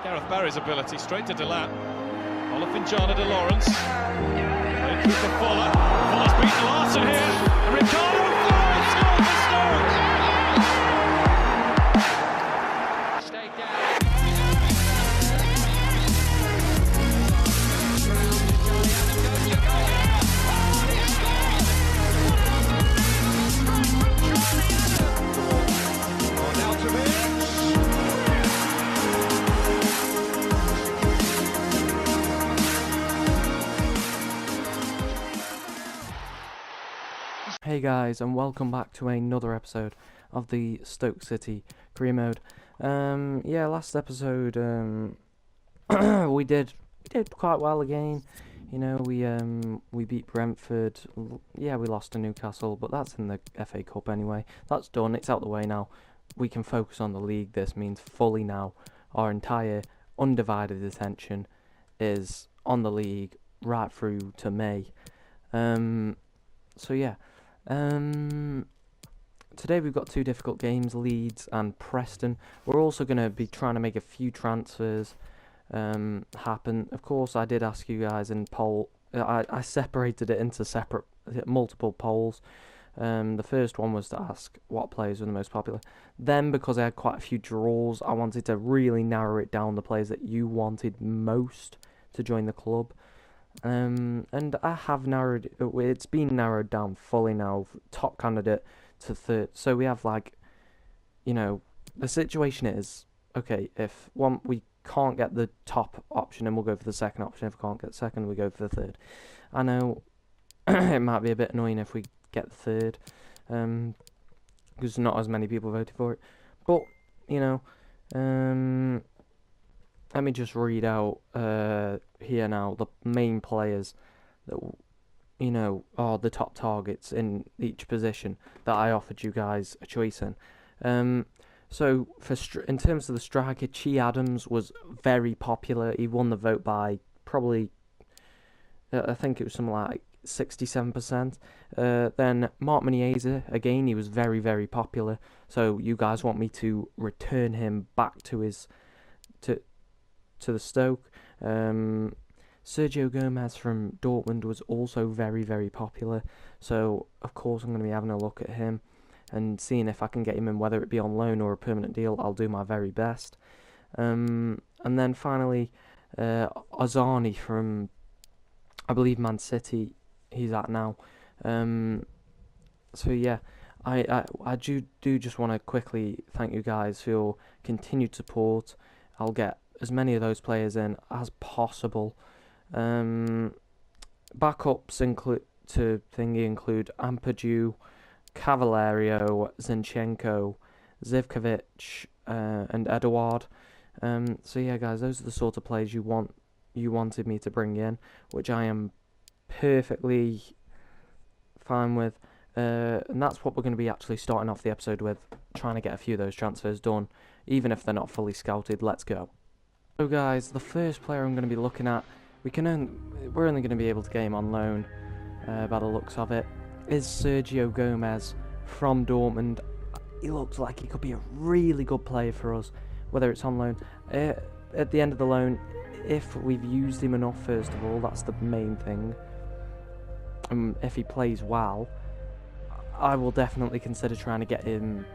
Gareth Barry's ability, straight to Delat. Olafinjana de Lawrence. Played through to Fuller. Fuller's beaten Larson here. And Ricardo Fuller scores for Stoke. Stay down. Hey guys, and welcome back to another episode of the Stoke City career mode. Last episode we did quite well again. You know, we beat Brentford. Yeah, we lost to Newcastle, but that's in the FA Cup anyway. That's done. It's out the way now. We can focus on the league. This means fully now. Our entire undivided attention is on the league right through to May. Today we've got two difficult games, Leeds and Preston. We're also going to be trying to make a few transfers happen. Of course, I did ask you guys in poll. I separated it into multiple polls. The first one was to ask what players were the most popular. Then, because I had quite a few draws, I wanted to really narrow it down, the players that you wanted most to join the club. And I have it's been narrowed down fully now, top candidate to third. So we have the situation is, okay, if we can't get the top option, then we'll go for the second option. If we can't get the second, we go for the third. I know it might be a bit annoying if we get the third, because not as many people voted for it. But, let me just read out here now the main players that are the top targets in each position that I offered you guys a choice in. So in terms of the striker, Che Adams was very popular. He won the vote by probably I think it was something like 67%. Then Mark Muniesa, again, he was very, very popular. So you guys want me to return him back to the Stoke. Sergio Gomez from Dortmund was also very, very popular. So, of course, I'm going to be having a look at him and seeing if I can get him in, whether it be on loan or a permanent deal. I'll do my very best. And then finally, Azani from, I believe, Man City, he's at now. I do just want to quickly thank you guys for your continued support. I'll get as many of those players in as possible. Backups include Ampadu, Cavalerio, Zinchenko, Zivkovic, and Eduard. Guys, those are the sort of players you wanted me to bring in, which I am perfectly fine with. And that's what we're going to be actually starting off the episode with, trying to get a few of those transfers done, even if they're not fully scouted. Let's go. So guys, the first player I'm going to be looking at, we're only going to be able to get him on loan, by the looks of it, is Sergio Gomez from Dortmund. He looks like he could be a really good player for us, whether it's on loan. At the end of the loan, if we've used him enough, first of all, that's the main thing. If he plays well, I will definitely consider trying to get him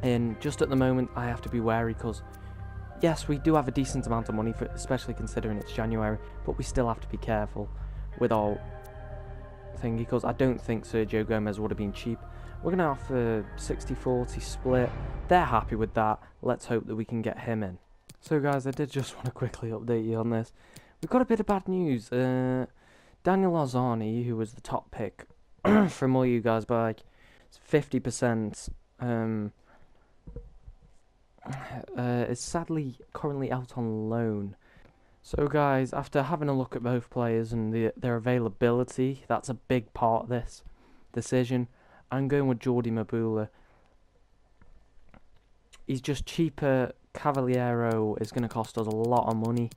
in. Just at the moment, I have to be wary because, yes, we do have a decent amount of money, especially considering it's January, but we still have to be careful with our thing because I don't think Sergio Gomez would have been cheap. We're going to offer 60-40 split. They're happy with that. Let's hope that we can get him in. So guys, I did just want to quickly update you on this. We've got a bit of bad news. Daniel Azani, who was the top pick from all you guys by 50%, is sadly currently out on loan. So guys, after having a look at both players and their availability, that's a big part of this decision. I'm going with Jordi Mabula. He's just cheaper. Cavaliero is going to cost us a lot of money,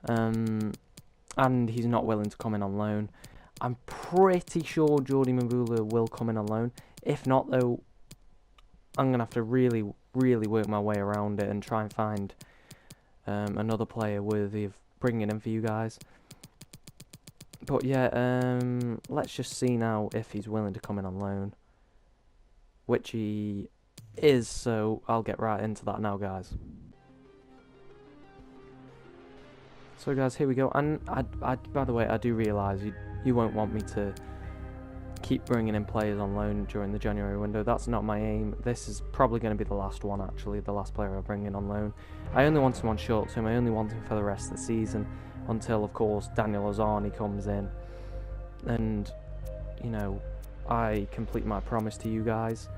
and he's not willing to come in on loan. I'm pretty sure Jordi Mabula will come in on loan. If not, though, I'm going to have to really work my way around it and try and find another player worthy of bringing in for you guys. But yeah, let's just see now if he's willing to come in on loan, which he is, so I'll get right into that now, guys. So guys, here we go. And by the way, I do realise you won't want me to keep bringing in players on loan during the January window. That's not my aim. This is probably going to be the last one, actually, the last player I bring in on loan. I only want him on short term. I only want him for the rest of the season, until, of course, Daniel Ozani comes in and, you know, I complete my promise to you guys.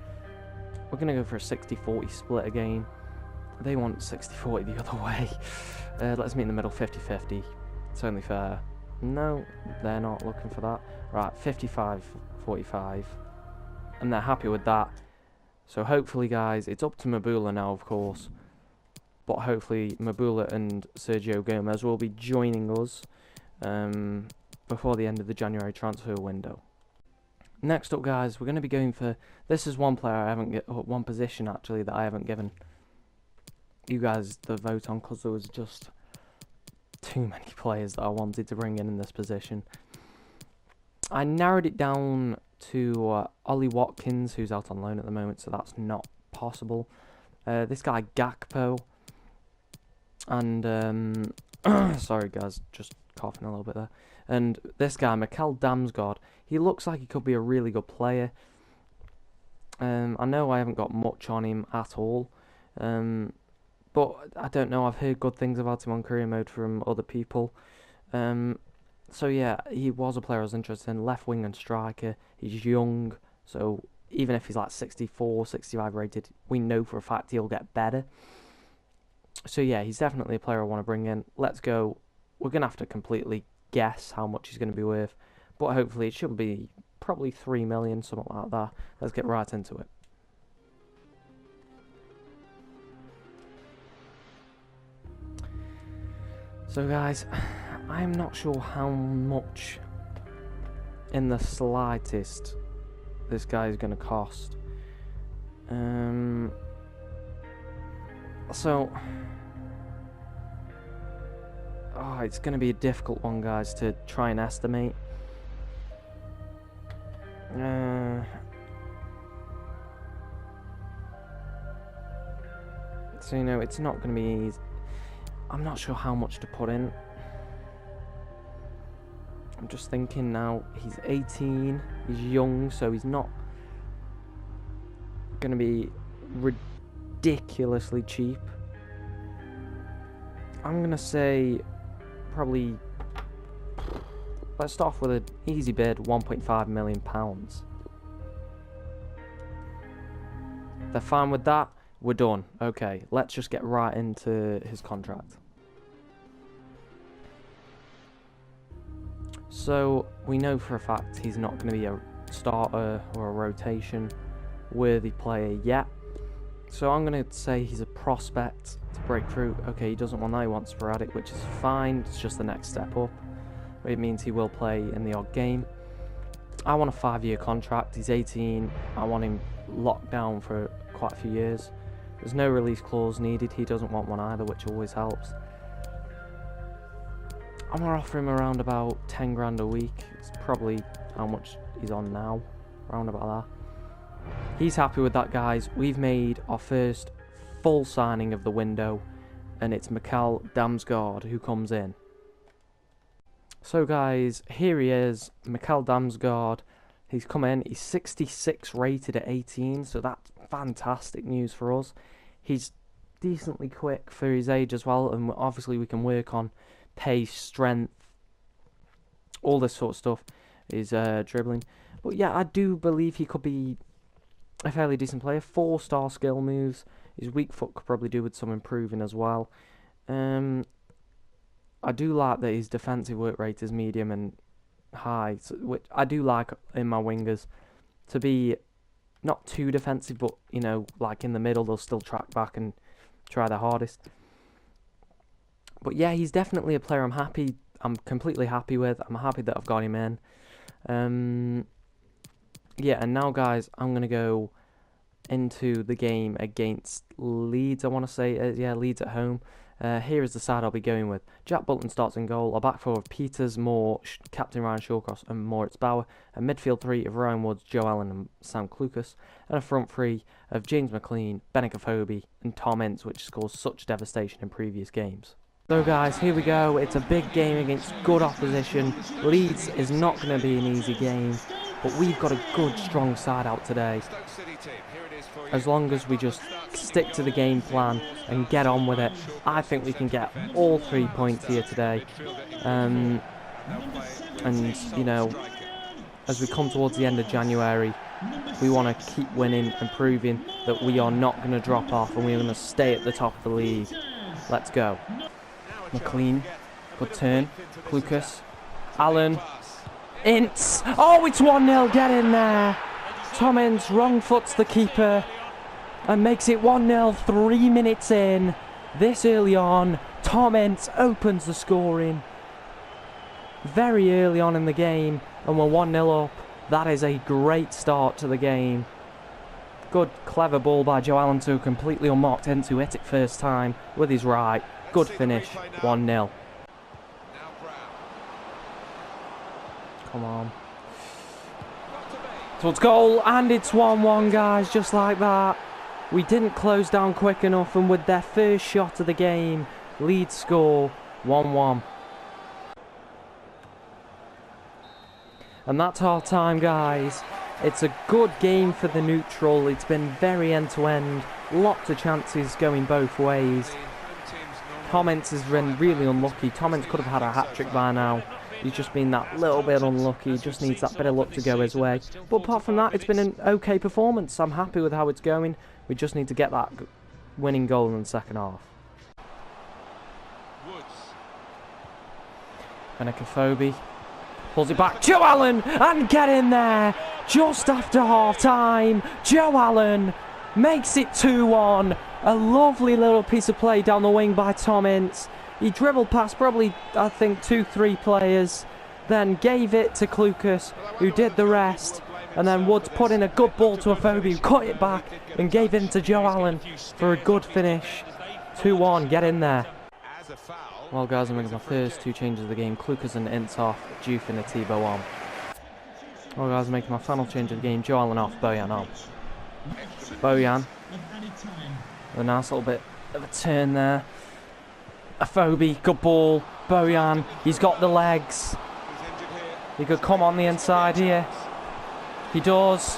We're going to go for a 60-40 split again. They want 60-40 the other way. Let's meet in the middle, 50-50. It's only fair. No, they're not looking for that. Right, 55-45. And they're happy with that. So hopefully, guys, it's up to Mabula now, of course. But hopefully Mabula and Sergio Gomez will be joining us before the end of the January transfer window. Next up, guys, we're going to be going for... This is one player I haven't one position, actually, that I haven't given you guys the vote on, because there was just too many players that I wanted to bring in this position. I narrowed it down to Ollie Watkins, who's out on loan at the moment, so that's not possible. This guy Gakpo, and sorry guys, just coughing a little bit there. And this guy Mikel Damsgaard, he looks like he could be a really good player. I know I haven't got much on him at all, but I don't know, I've heard good things about him on career mode from other people. So yeah, he was a player I was interested in, left wing and striker. He's young, so even if he's like 64, 65 rated, we know for a fact he'll get better. So yeah, he's definitely a player I want to bring in. Let's go. We're going to have to completely guess how much he's going to be worth, but hopefully it should be probably 3 million, something like that. Let's get right into it. So guys, I'm not sure how much in the slightest this guy is going to cost. It's going to be a difficult one, guys, to try and estimate. So, you know, it's not going to be easy. I'm not sure how much to put in. I'm just thinking now, he's 18, he's young, so he's not going to be ridiculously cheap. I'm going to say probably, let's start off with an easy bid, £1.5 million. They're fine with that, we're done. Okay, let's just get right into his contract. So, we know for a fact he's not going to be a starter or a rotation worthy player yet. So I'm going to say he's a prospect to break through. Okay, he doesn't want that, he wants sporadic, which is fine. It's just the next step up. It means he will play in the odd game. I want a 5-year contract. He's 18. I want him locked down for quite a few years. There's no release clause needed. He doesn't want one either, which always helps. I'm going to offer him around about 10 grand a week. It's probably how much he's on now. Around about that. He's happy with that, guys. We've made our first full signing of the window, and it's Mikel Damsgaard who comes in. So guys, here he is, Mikel Damsgaard. He's come in, he's 66 rated at 18, so that's fantastic news for us. He's decently quick for his age as well, and obviously we can work on pace, strength, all this sort of stuff, his dribbling. But yeah, I do believe he could be a fairly decent player. 4-star skill moves. His weak foot could probably do with some improving as well. I do like that his defensive work rate is medium and high, which I do like in my wingers to be not too defensive, but you know, like in the middle, they'll still track back and try their hardest. But yeah, he's definitely a player I'm completely happy with. I'm happy that I've got him in. Yeah, and now, guys, I'm going to go into the game against Leeds, I want to say. Yeah, Leeds at home. Here is the side I'll be going with. Jack Butland starts in goal. Our back four of Peters, Moore, Captain Ryan Shawcross and Moritz Bauer. A midfield three of Ryan Woods, Joe Allen and Sam Clucas. And a front three of James McLean, Benica Phobie and Tom Ince, which scores such devastation in previous games. So guys, here we go. It's a big game against good opposition. Leeds is not going to be an easy game, but we've got a good, strong side out today. As long as we just stick to the game plan and get on with it, I think we can get all 3 points here today. And, you know, as we come towards the end of January, we want to keep winning and proving that we are not going to drop off and we're going to stay at the top of the league. Let's go. McLean, good turn. Clucas, Allen, Ince. Oh, it's 1-0. Get in there. Tom Ince wrong foots the keeper and makes it 1-0 3 minutes in. This early on, Tom Ince opens the scoring very early on in the game, and we're 1-0 up. That is a great start to the game. Good, clever ball by Joe Allen to completely unmarked Ince, who hit it first time with his right. Good finish, 1-0. Come on. Towards goal, and it's 1-1, guys, just like that. We didn't close down quick enough, and with their first shot of the game, Leeds score 1-1. And that's half time, guys. It's a good game for the neutral. It's been very end-to-end. Lots of chances going both ways. Tom Ince has been really unlucky. Tom Ince could have had a hat-trick by now. He's just been that little bit unlucky. He just needs that bit of luck to go his way. But apart from that, it's been an okay performance. I'm happy with how it's going. We just need to get that winning goal in the second half. Benica Phobie pulls it back. Joe Allen, and get in there just after half-time. Joe Allen makes it 2-1. A lovely little piece of play down the wing by Tom Ince. He dribbled past probably, I think, 2-3 players, then gave it to Clucas, who did the rest, and then Woods put in a good ball to a Phobie, who cut it back and gave it to Joe Allen for a good finish. 2-1, get in there. Well, guys, I'm making my first 2 changes of the game. Clucas and Ince off, Juve and Atibo on. Well, guys, I'm making my final change of the game. Joe Allen off, Bojan on. Bojan. A nice little bit of a turn there. A Phobie, good ball. Bojan, he's got the legs. He could come on the inside here. He does.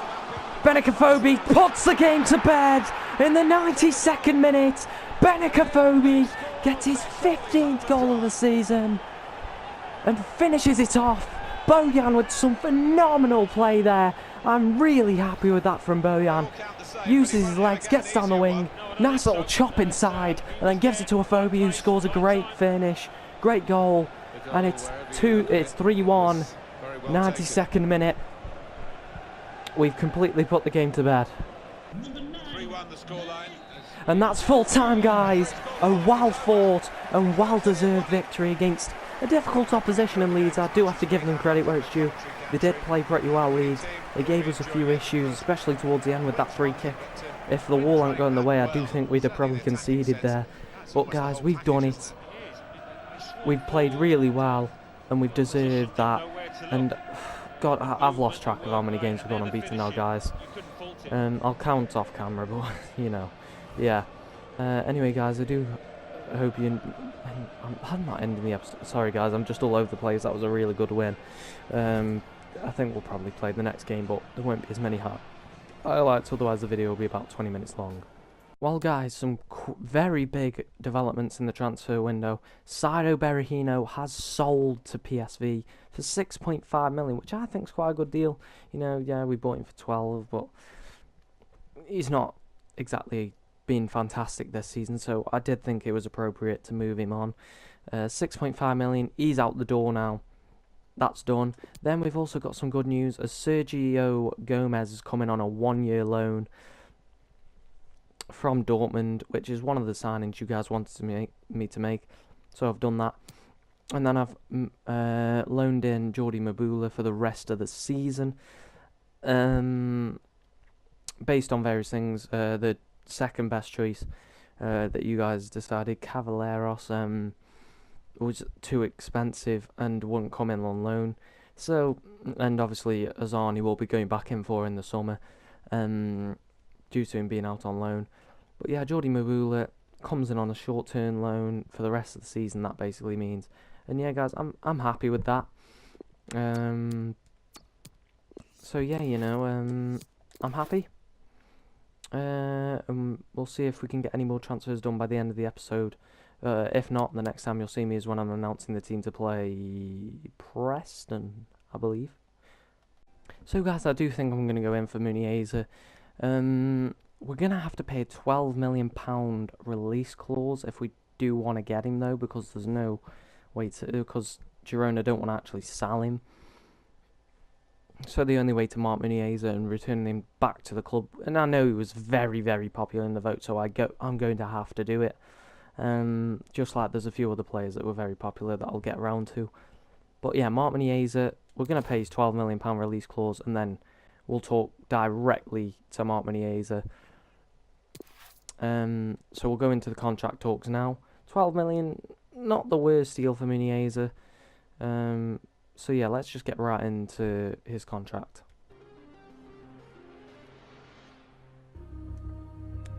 Benica Phobie puts the game to bed in the 92nd minute. Benica Phobie gets his 15th goal of the season and finishes it off. Bojan with some phenomenal play there. I'm really happy with that from Bojan. Uses his legs, gets down the wing, nice little chop inside, and then gives it to a Phobie, who scores a great finish, great goal, and it's 3-1, 92nd minute. We've completely put the game to bed. And that's full time, guys. A well-fought and well-deserved victory against a difficult opposition in Leeds. I do have to give them credit where it's due. They did play pretty well, Leeds. They gave us a few issues, especially towards the end with that free kick. If the wall hadn't gone the way, I do think we'd have probably conceded there. But guys, we've done it. We've played really well, and we've deserved that. And God, I've lost track of how many games we've gone unbeaten now, guys. I'll count off camera, but you know, yeah. Anyway, guys, I do hope you. I'm not ending the episode. Sorry, guys, I'm just all over the place. That was a really good win. I think we'll probably play the next game, but there won't be as many highlights. Otherwise, the video will be about 20 minutes long. Well, guys, some very big developments in the transfer window. Saido Berahino has sold to PSV for 6.5 million, which I think is quite a good deal. You know, yeah, we bought him for 12, but he's not exactly been fantastic this season, so I did think it was appropriate to move him on. 6.5 million, he's out the door now. That's done. Then we've also got some good news, as Sergio Gomez is coming on a 1-year loan from Dortmund, which is one of the signings you guys wanted me to make, so I've done that. And then I've loaned in Jordi Mabula for the rest of the season. Based on various things, the second best choice that you guys decided Cavalleros was too expensive and wouldn't come in on loan. So, and obviously Azani will be going back in for in the summer, due to him being out on loan. But yeah, Jordi Mabula comes in on a short-term loan for the rest of the season. That basically means, and yeah, guys, I'm happy with that. So yeah, I'm happy. We'll see if we can get any more transfers done by the end of the episode. If not, the next time you'll see me is when I'm announcing the team to play Preston, I believe. So guys, I do think I'm going to go in for Muniesa. We're going to have to pay a £12 million release clause if we do want to get him, though, because there's no way to, because Girona don't want to actually sell him. So the only way to mark Muniesa and return him back to the club, and I know he was very, very popular in the vote, so I'm going to have to do it. Just like there's a few other players that were very popular that I'll get around to. But yeah, Mark Muniesa, we're going to pay his £12 million release clause, and then we'll talk directly to Mark Muniesa. So we'll go into the contract talks now. 12 million, not the worst deal for Muniesa. So yeah, let's just get right into his contract.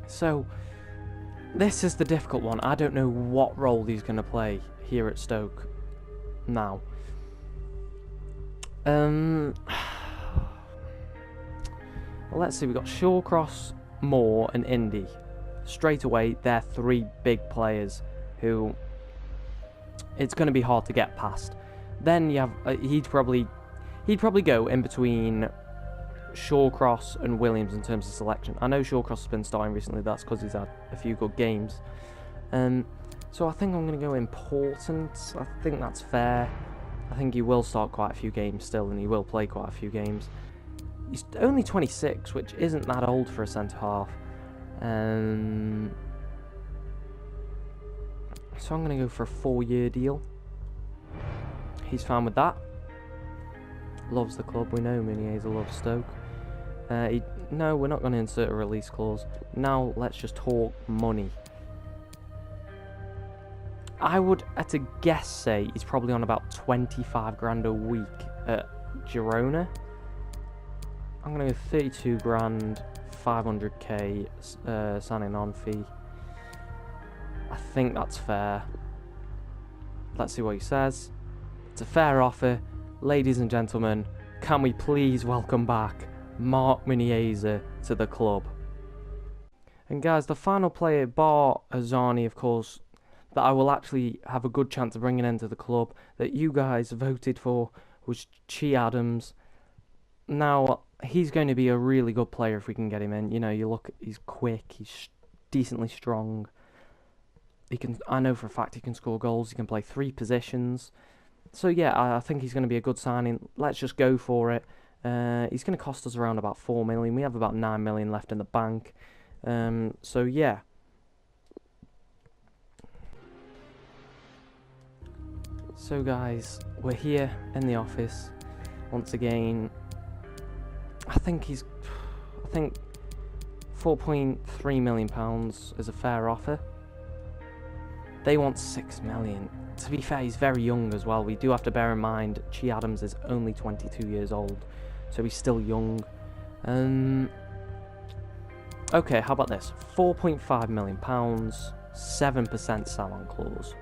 So this is the difficult one. I don't know what role he's going to play here at Stoke now. Well, let's see. We've got Shawcross, Moore, and Indy. Straight away, they're three big players who it's going to be hard to get past. Then you have he'd probably go in between Shawcross and Williams in terms of selection. I know Shawcross has been starting recently. That's because he's had a few good games. So I think I'm going to go important. I think that's fair. I think he will start quite a few games still, and he will play quite a few games. He's only 26, which isn't that old for a centre-half. So I'm going to go for a 4-year deal. He's fine with that. Loves the club. We know Muniesa loves Stoke. No, we're not going to insert a release clause. Now let's just talk money. I would, at a guess, say he's probably on about 25 grand a week at Girona. I'm going to go 32 grand, 500k signing on fee. I think that's fair. Let's see what he says. It's a fair offer. Ladies and gentlemen, can we please welcome back Mark Muniesa to the club? And guys, the final player, bar Azani, of course, that I will actually have a good chance of bringing into the club that you guys voted for was Che Adams. Now, he's going to be a really good player if we can get him in. You know, you look, he's quick, he's decently strong. I know for a fact he can score goals, he can play 3 positions. So yeah, I think he's going to be a good signing. Let's just go for it. He's going to cost us around about 4 million. We have about 9 million left in the bank. So yeah. So guys, we're here in the office once again. I think 4.3 million pounds is a fair offer. They want 6 million. To be fair, he's very young as well. We do have to bear in mind Che Adams is only 22 years old, so he's still young. Okay, how about this? 4.5 million pounds, 7% sell-on clause.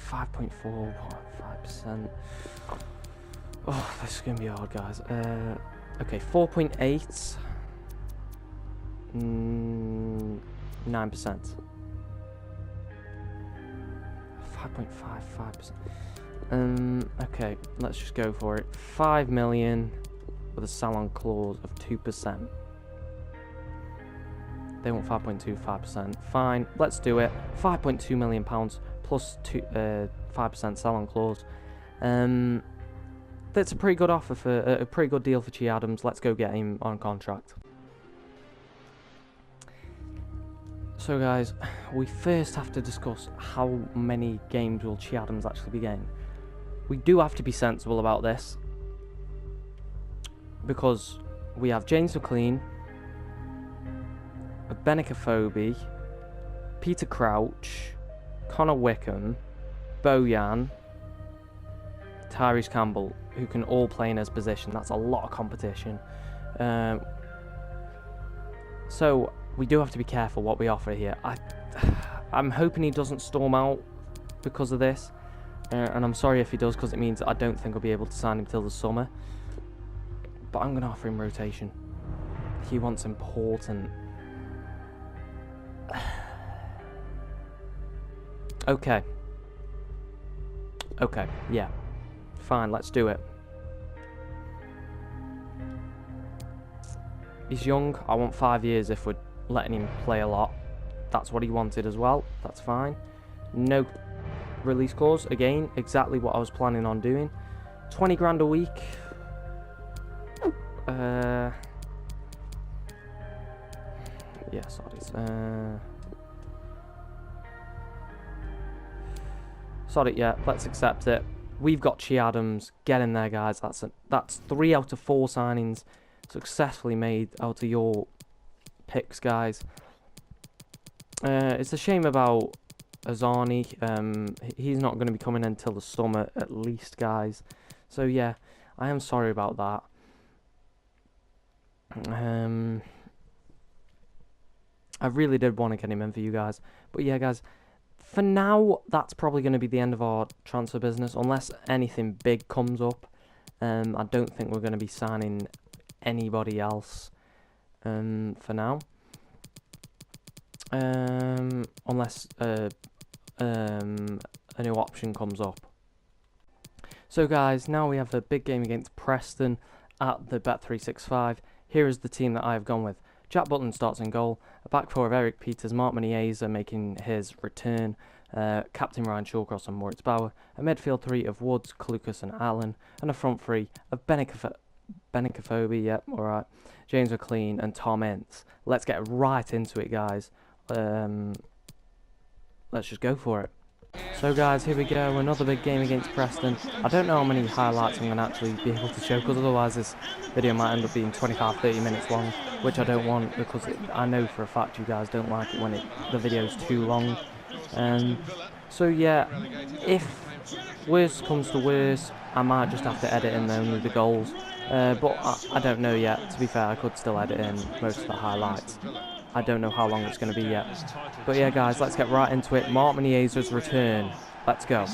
5.45%. Oh, this is gonna be hard, guys. Okay, 4.8. 9%. 5.55%. Okay, let's just go for it. 5 million with a sell-on clause of 2%. They want 5.25%. Fine, let's do it. 5.2 million pounds plus 5% sell-on clause. That's a pretty good offer for a pretty good deal for Che Adams. Let's go get him on contract. So guys, we first have to discuss how many games will Che Adams actually be getting. We do have to be sensible about this, because we have James McLean, Benicophobe, Peter Crouch, Connor Wickham, Bojan, Tyrese Campbell, who can all play in his position. That's a lot of competition. So we do have to be careful what we offer here. I'm hoping he doesn't storm out because of this. And I'm sorry if he does, because it means I don't think I'll be able to sign him till the summer. But I'm going to offer him rotation. He wants important. Okay. Okay, yeah. Fine, let's do it. He's young. I want 5 years if we're letting him play a lot. That's what he wanted as well. That's fine. No release clause. Again, exactly what I was planning on doing. 20 grand a week. Yeah, sorry. Sorry, yeah, let's accept it. We've got Che Adams. Get in there, guys. That's 3 out of 4 signings successfully made out of your picks, guys. It's a shame about Azani. He's not going to be coming until the summer at least, guys. So yeah, I am sorry about that. I really did want to get him in for you guys. But yeah, guys, for now, that's probably going to be the end of our transfer business. Unless anything big comes up. I don't think we're going to be signing anybody else for now. Unless a new option comes up. So guys, now we have a big game against Preston at the Bet365. Here is the team that I have gone with. Jack Butland starts in goal. A back four of Eric Peters, Mark Muniesa making his return. Captain Ryan Shawcross and Moritz Bauer. A midfield three of Woods, Clucas and Allen. And a front three of Benicophobe, yep, alright. James McLean and Tom Ince. Let's get right into it, guys. Let's just go for it. So guys, here we go, another big game against Preston. I don't know how many highlights I'm going to actually be able to show, because otherwise this video might end up being 25-30 minutes long, which I don't want, because I know for a fact you guys don't like it when the video's too long. So yeah, if worst comes to worst, I might just have to edit in only the goals. But I don't know yet. To be fair, I could still edit in most of the highlights. I don't know how long it's going to be yet. But yeah, guys, let's get right into it. Mark Muniesa's return. Let's go.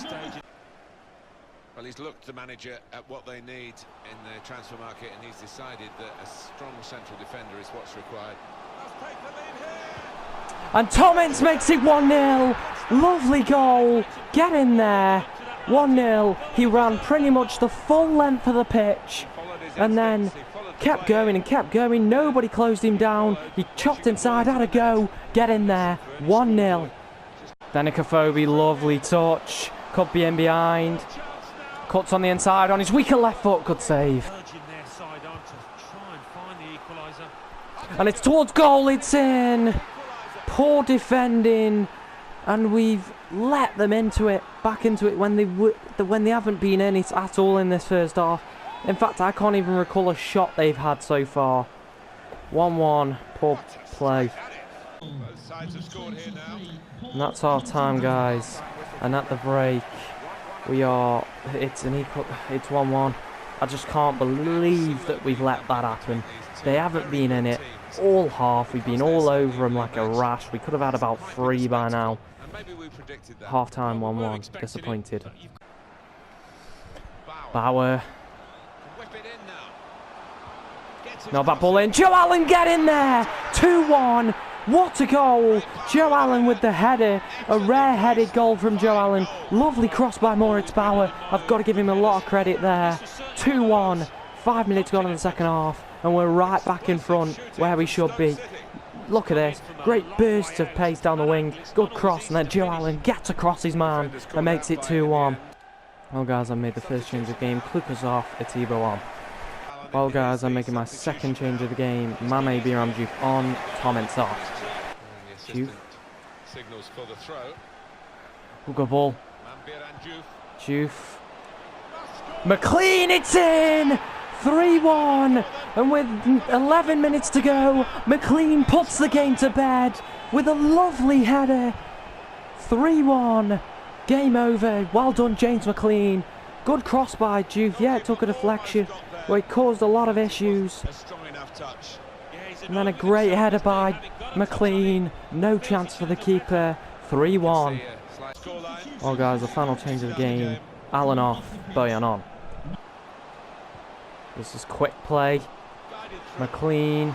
Well, he's looked, the manager, at what they need in the transfer market, and he's decided that a strong central defender is what's required. And Tom Ince makes it 1-0. Lovely goal. Get in there. 1-0. He ran pretty much the full length of the pitch. And then kept going and kept going. Nobody closed him down. He chopped inside, had a go. Get in there. 1-0. Benicophobe, lovely touch. Could be in behind. Cuts on the inside on his weaker left foot. Good save. And it's towards goal. It's in. Poor defending. And we've let them into it. Back into it when they haven't been in it at all in this first half. In fact, I can't even recall a shot they've had so far. 1-1, poor play. And that's our time, guys. And at the break, it's 1-1. I just can't believe that we've let that happen. They haven't been in it all half. We've been all over them like a rash. We could have had about 3 by now. Half time, 1-1. Disappointed. Bauer. Not bad ball in. Joe Allen, get in there! 2-1. What a goal! Joe Allen with the header. A rare headed goal from Joe Allen. Lovely cross by Moritz Bauer. I've got to give him a lot of credit there. 2-1. 5 minutes gone in the second half. And we're right back in front where we should be. Look at this. Great burst of pace down the wing. Good cross. And then Joe Allen gets across his man and makes it 2-1. Well, guys, I made the first change of the game. Clucas off. Atiba on. Well, guys, I'm making my second change of the game. Mame Biramjuk on, Tom Ince off. Juve. Signals for the throw. Good ball. Juve. McLean, it's in! 3-1. And with 11 minutes to go, McLean puts the game to bed with a lovely header. 3-1. Game over. Well done, James McLean. Good cross by Juve. Yeah, it took a deflection, but it caused a lot of issues. And then a great header by McLean. No chance for the keeper. 3-1. Oh, guys, the final change of the game. Allen off, Boyan on. This is quick play. McLean.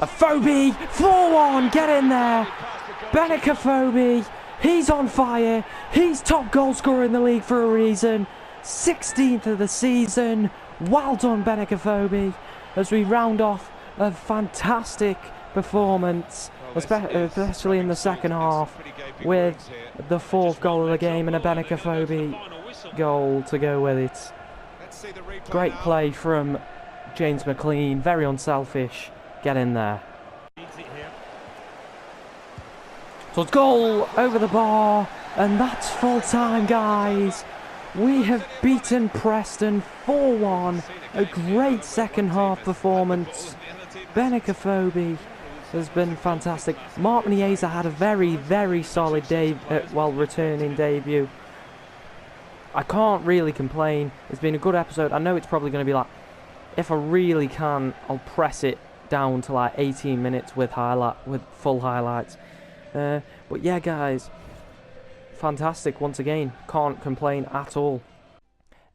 Afobe! 4-1! Get in there! Benik Afobe! He's on fire! He's top goal scorer in the league for a reason! 16th of the season! Well done, Benik Afobe! As we round off a fantastic performance, especially in the second half, with the 4th goal of the game and a Benik Afobe goal to go with it. Great play from James McLean, very unselfish. Get in there. So it's goal over the bar, and that's full time, guys. We have beaten Preston 4-1. A great second half performance. Benik Afobe has been fantastic. Mark Nieza had a very, very solid returning debut. I can't really complain. It's been a good episode. I know it's probably going to be like, if I really can, I'll press it down to like 18 minutes with full highlights. But yeah, guys, fantastic once again. Can't complain at all.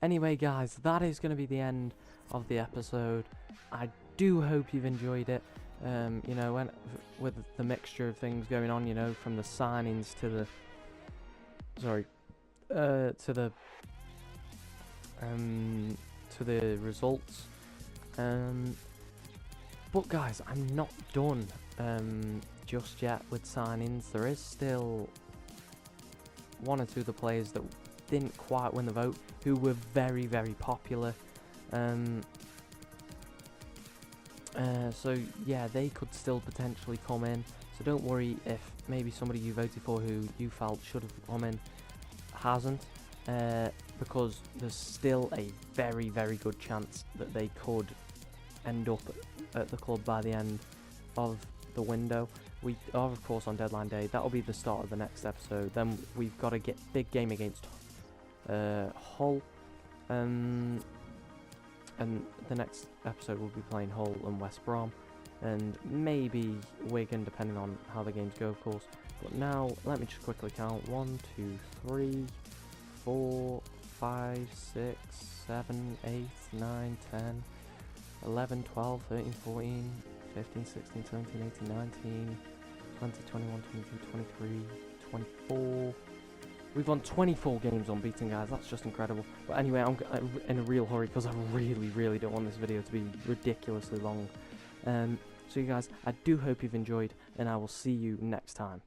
Anyway, guys, that is going to be the end of the episode. I do hope you've enjoyed it. You know, with the mixture of things going on, you know, from the signings to the results. But guys, I'm not done just yet with signings. There is still one or two of the players that didn't quite win the vote who were very, very popular. So yeah, they could still potentially come in. So don't worry if maybe somebody you voted for who you felt should have come in hasn't, because there's still a very, very good chance that they could end up at the club by the end of the window. We are, of course, on deadline day. That'll be the start of the next episode. Then we've got a big game against Hull, and the next episode we'll be playing Hull and West Brom, and maybe Wigan, depending on how the games go, of course. But now, let me just quickly count. 1, 2, 3, 4, 5, 6, 7, 8, 9, 10, 11, 12, 13, 14, 15, 16, 17, 18, 19, 20, 21, 22, 23, 24. We've won 24 games unbeaten, guys. That's just incredible. But anyway, I'm in a real hurry because I really, really don't want this video to be ridiculously long. So you guys, I do hope you've enjoyed, and I will see you next time.